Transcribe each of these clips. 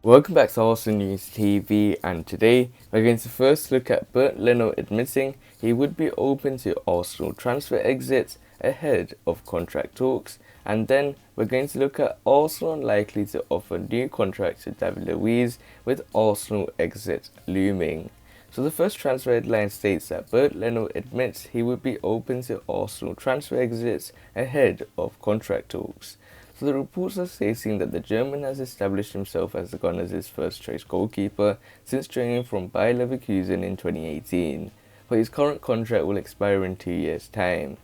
Welcome back to Arsenal News TV, and today we're going to first look at Bernd Leno admitting he would be open to Arsenal transfer exits ahead of contract talks, and then we're going to look at Arsenal unlikely to offer new contract to David Luiz with Arsenal exit looming. So the first transfer headline states that Bernd Leno admits he would be open to Arsenal transfer exits ahead of contract talks. So the reports are stating that the German has established himself as the Gunners' first choice goalkeeper since joining from Bayer Leverkusen in 2018, but his current contract will expire in 2 years' time.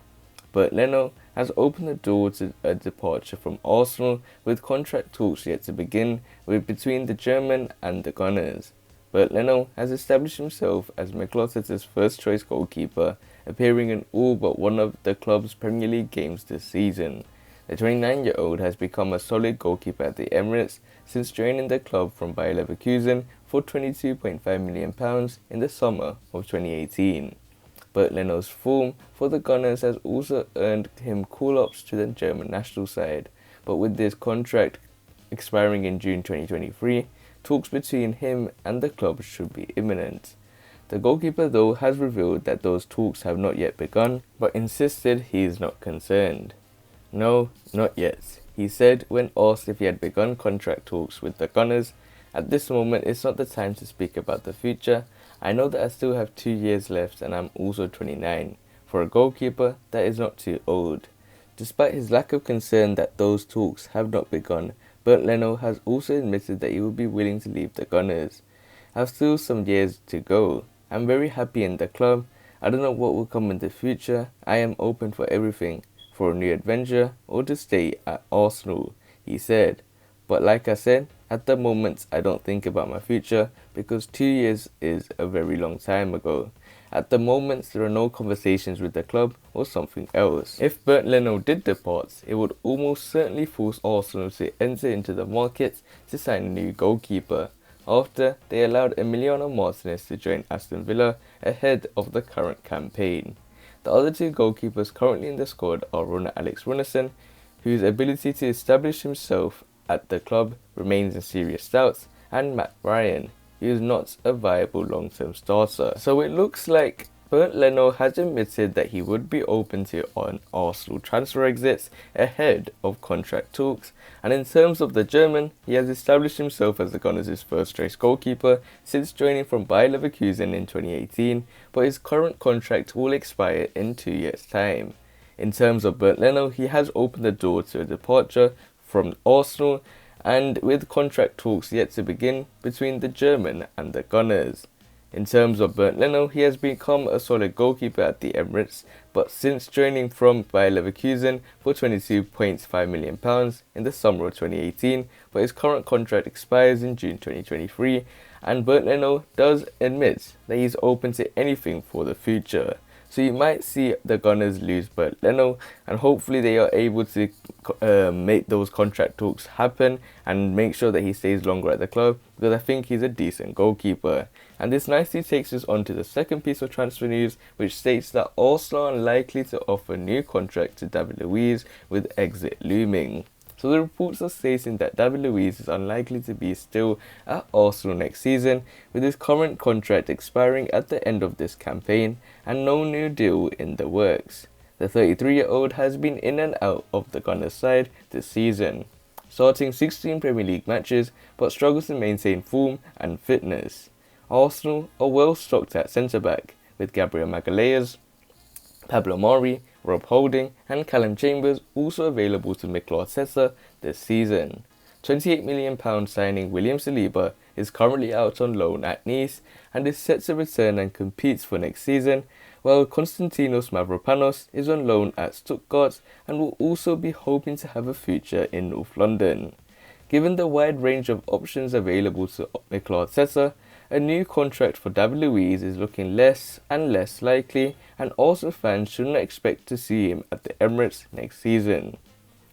Bernd Leno has opened the door to a departure from Arsenal, with contract talks yet to begin between the German and the Gunners. Bernd Leno has established himself as Mikel Arteta's first choice goalkeeper, appearing in all but one of the club's Premier League games this season. The 29-year-old has become a solid goalkeeper at the Emirates since joining the club from Bayer Leverkusen for £22.5 million in the summer of 2018. Bernd Leno's form for the Gunners has also earned him call-ups to the German national side, but with this contract expiring in June 2023, talks between him and the club should be imminent. The goalkeeper, though, has revealed that those talks have not yet begun, but insisted he is not concerned. "No, not yet," he said when asked if he had begun contract talks with the Gunners. "At this moment, it's not the time to speak about the future. I know that I still have 2 years left and I'm also 29. For a goalkeeper, that is not too old." Despite his lack of concern that those talks have not begun, Bernd Leno has also admitted that he would be willing to leave the Gunners. "I have still some years to go. I'm very happy in the club. I don't know what will come in the future. I am open for everything, for a new adventure or to stay at Arsenal," he said. "But like I said, at the moment I don't think about my future because 2 years is a very long time ago. At the moment there are no conversations with the club or something else." If Bernd Leno did depart, it would almost certainly force Arsenal to enter into the market to sign a new goalkeeper, after they allowed Emiliano Martinez to join Aston Villa ahead of the current campaign. The other two goalkeepers currently in the squad are runner Alex Runarsson, whose ability to establish himself at the club remains in serious doubt, and Matt Ryan, who is not a viable long-term starter. So it looks like Bernd Leno has admitted that he would be open to an Arsenal transfer exits ahead of contract talks, and in terms of the German, he has established himself as the Gunners' first choice goalkeeper since joining from Bayer Leverkusen in 2018, but his current contract will expire in 2 years' time. In terms of Bernd Leno, he has opened the door to a departure from Arsenal, and with contract talks yet to begin between the German and the Gunners. In terms of Bernd Leno, he has become a solid goalkeeper at the Emirates, but since joining from Bayer Leverkusen for £22.5 million in the summer of 2018, but his current contract expires in June 2023, and Bernd Leno does admit that he's open to anything for the future. So you might see the Gunners lose Bernd Leno, and hopefully they are able to make those contract talks happen and make sure that he stays longer at the club, because I think he's a decent goalkeeper. And this nicely takes us on to the second piece of transfer news, which states that Arsenal are unlikely to offer a new contract to David Luiz with exit looming. So the reports are stating that David Luiz is unlikely to be still at Arsenal next season, with his current contract expiring at the end of this campaign and no new deal in the works. The 33-year-old has been in and out of the Gunners side this season, starting 16 Premier League matches but struggles to maintain form and fitness. Arsenal are well stocked at centre-back, with Gabriel Magalhaes, Pablo Mari, Rob Holding and Callum Chambers also available to Mikel Arteta this season. £28 million signing William Saliba is currently out on loan at Nice and is set to return and compete for next season, while Konstantinos Mavropanos is on loan at Stuttgart and will also be hoping to have a future in North London. Given the wide range of options available to Mikel Arteta, a new contract for David Luiz is looking less and less likely, and Arsenal fans should not expect to see him at the Emirates next season.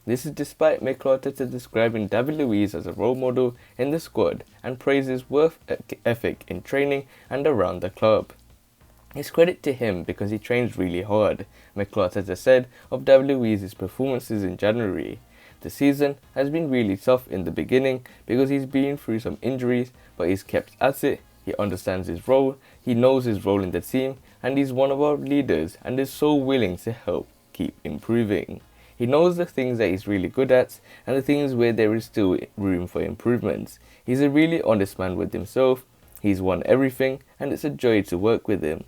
This is despite Mikel Arteta describing David Luiz as a role model in the squad and praises work ethic in training and around the club. It's credit to him because he trains really hard, Mikel Arteta said of David Luiz's performances in January. The season has been really tough in the beginning because he's been through some injuries, but he's kept at it. He understands his role, he knows his role in the team, and he's one of our leaders and is so willing to help keep improving. He knows the things that he's really good at and the things where there is still room for improvements. He's a really honest man with himself, he's won everything, and it's a joy to work with him.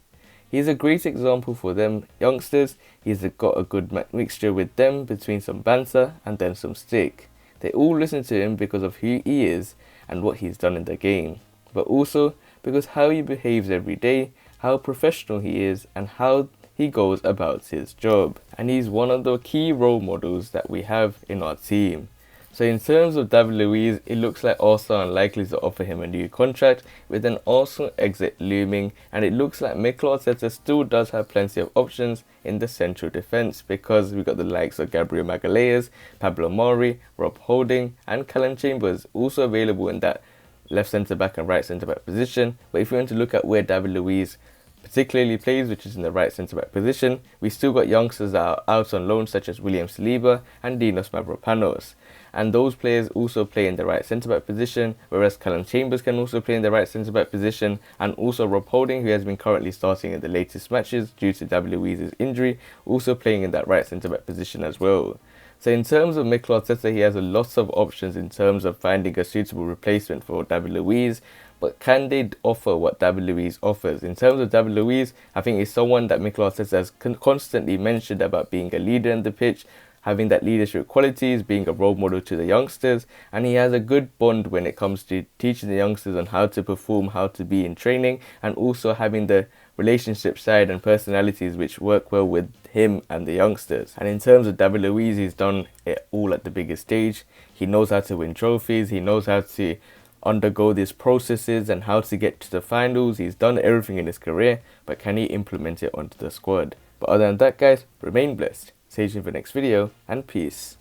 He's a great example for them youngsters. He's got a good mixture with them between some banter and then some stick. They all listen to him because of who he is and what he's done in the game, but also because how he behaves every day, how professional he is, and how he goes about his job. And he's one of the key role models that we have in our team. So in terms of David Luiz, it looks like Arsenal are unlikely to offer him a new contract with an Arsenal exit looming, and it looks like Mikel Arteta still does have plenty of options in the central defence because we've got the likes of Gabriel Magalhaes, Pablo Mari, Rob Holding and Callum Chambers also available in that left centre back and right centre back position. But if you want to look at where David Luiz particularly plays, which is in the right centre back position, we still got youngsters that are out on loan such as William Saliba and Dinos Mavropanos. And those players also play in the right centre-back position, whereas Callum Chambers can also play in the right centre-back position, and also Rob Holding, who has been currently starting in the latest matches due to David Luiz's injury, also playing in that right centre-back position as well. So in terms of Mikel Arteta, he has a lot of options in terms of finding a suitable replacement for David Luiz, but can they offer what David Luiz offers? In terms of David Luiz, I think he's someone that Mikel Arteta has constantly mentioned about being a leader in the pitch, having that leadership qualities, being a role model to the youngsters, and he has a good bond when it comes to teaching the youngsters on how to perform, how to be in training, and also having the relationship side and personalities which work well with him and the youngsters. And in terms of David Luiz, he's done it all at the biggest stage. He knows how to win trophies, he knows how to undergo these processes and how to get to the finals. He's done everything in his career, but can he implement it onto the squad? But other than that, guys, remain blessed. Stay tuned for the next video, and peace.